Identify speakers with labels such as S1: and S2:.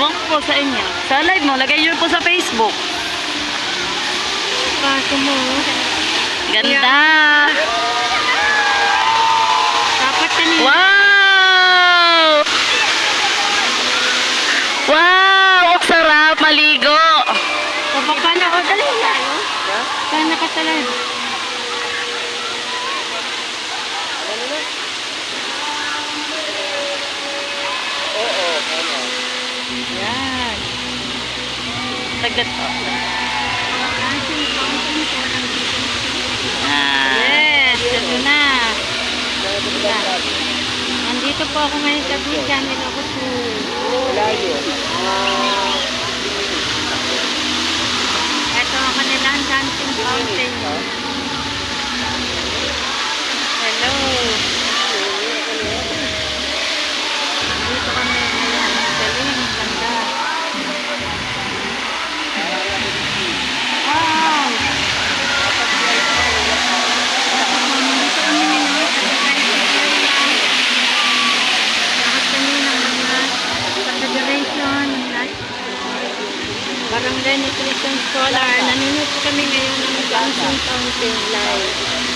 S1: Ewan ko po sa inyo. Sa live mo, lagay nyo po sa Facebook.
S2: Bago mo.
S1: Ganda!
S2: Dapat kanina.
S1: Wow! Wow! Ang sarap maligo!
S2: O baka na, o dali na. Sana ka talaga.
S1: Yan. Tagat po.
S2: Yes, ito na. Nandito po ako ngayon sa Blue Channel ako po. Ito ang kanilang dancing fountain. Hello. Dito kami ngayon. Galing, ganda. Wow! Dito kami ngayon. Lahat kami ng mga sa-federation, Barangay Nutrition Scholar. Nanonood kami ngayon ng dancing fountain live.